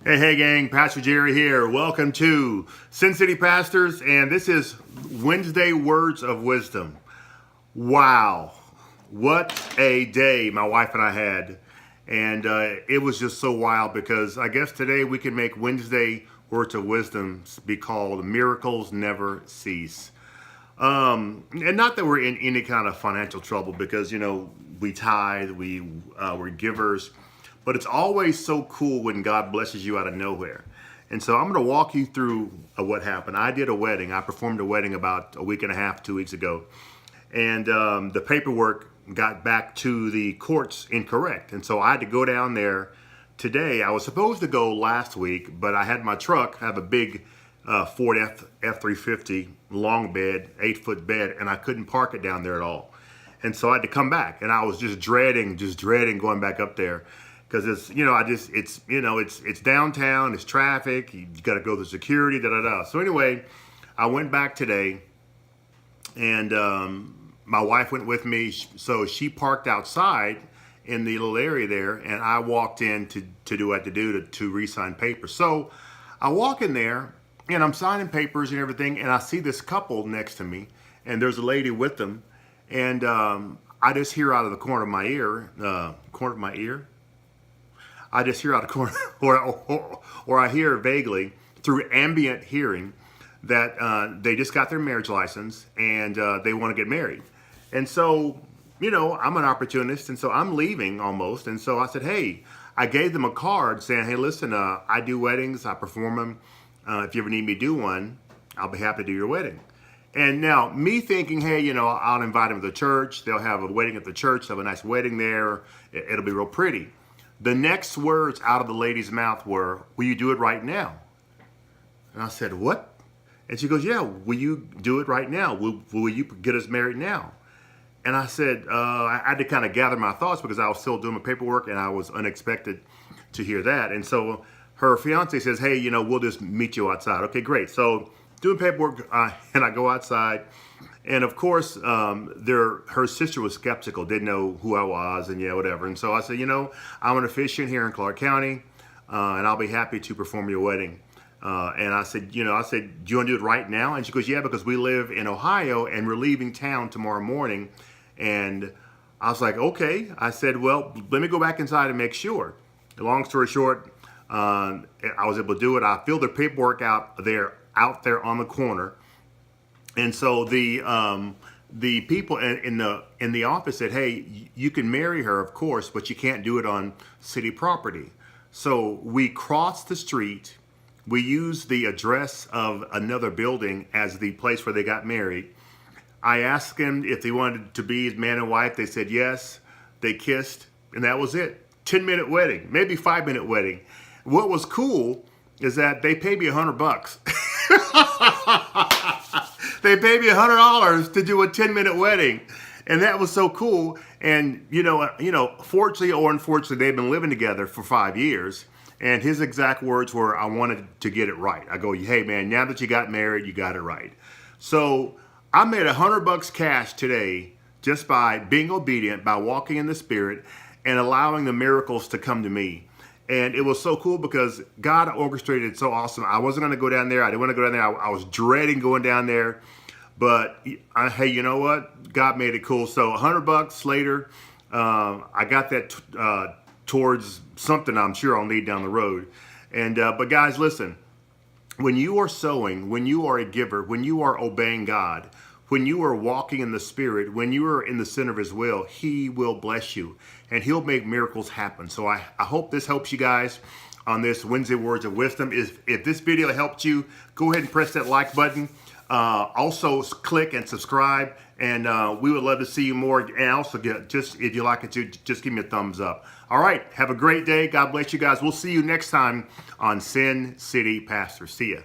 Hey, gang, Pastor Jerry here. Welcome to Sin City Pastors, and this is Wednesday Words of Wisdom. Wow, what a day my wife and I had. And it was just so wild because I guess today we can make Wednesday Words of Wisdom be called Miracles Never Cease. And not that we're in any kind of financial trouble because, we tithe, we're givers, but it's always so cool when God blesses you out of nowhere. And so I'm going to walk you through what happened. I did a wedding. I performed a wedding about a week and a half, 2 weeks ago. And the paperwork got back to the courts incorrect. And so I had to go down there today. I was supposed to go last week, but I had my truck, I have a big Ford F350 long bed, 8-foot bed, and I couldn't park it down there at all. And so I had to come back, and I was just dreading going back up there because it's downtown, it's traffic, you got to go through security, da da da. So anyway, I went back today, and my wife went with me, so she parked outside in the little area there, and I walked in to do what I had to do to re-sign papers. So I walk in there, and I'm signing papers and everything, and I see this couple next to me, and there's a lady with them, and I just hear out of the corner of my ear, I just hear out of the corner, or I hear vaguely through ambient hearing that they just got their marriage license and they want to get married. And so, I'm an opportunist, and so I'm leaving almost. And so I said, hey, I gave them a card saying, hey, listen, I do weddings, I perform them. If you ever need me to do one, I'll be happy to do your wedding. And now me thinking, hey, I'll invite them to the church. They'll have a wedding at the church. They'll have a nice wedding there. It'll be real pretty. The next words out of the lady's mouth were, will you do it right now? And I said, what? And she goes, yeah, will you do it right now? Will you get us married now? And I said, I had to kind of gather my thoughts because I was still doing my paperwork and I was unexpected to hear that. And so her fiance says, hey, we'll just meet you outside. Okay, great. So doing paperwork, and I go outside. And of course, her sister was skeptical, didn't know who I was, and whatever. And so I said, I'm an officiant here in Clark County, and I'll be happy to perform your wedding. And I said, do you want to do it right now? And she goes, yeah, because we live in Ohio, and we're leaving town tomorrow morning. And I was like, okay. I said, well, let me go back inside and make sure. Long story short, I was able to do it. I filled the paperwork out there on the corner. And so the people in the office said, hey, you can marry her, of course, but you can't do it on city property. So we crossed the street. We used the address of another building as the place where they got married. I asked them if they wanted to be man and wife. They said yes. They kissed, and that was it. 10-minute wedding, maybe 5-minute wedding. What was cool is that they paid me $100. They paid me $100 to do a 10-minute wedding. And that was so cool. And, fortunately or unfortunately, they've been living together for 5 years. And his exact words were, I wanted to get it right. I go, hey, man, now that you got married, you got it right. So I made $100 cash today just by being obedient, by walking in the Spirit and allowing the miracles to come to me. And it was so cool because God orchestrated it so awesome. I wasn't going to go down there. I didn't want to go down there. I was dreading going down there. But hey, you know what? God made it cool. So $100 later, I got that towards something I'm sure I'll need down the road. And but guys, listen. When you are sowing, when you are a giver, when you are obeying God, when you are walking in the Spirit, when you are in the center of His will, He will bless you and He'll make miracles happen. So I hope this helps you guys on this Wednesday Words of Wisdom. If this video helped you, go ahead and press that like button. Also click and subscribe, and we would love to see you more. And also just if you like it to, just give me a thumbs up. All right, have a great day. God bless you guys. We'll see you next time on Sin City Pastor. See ya.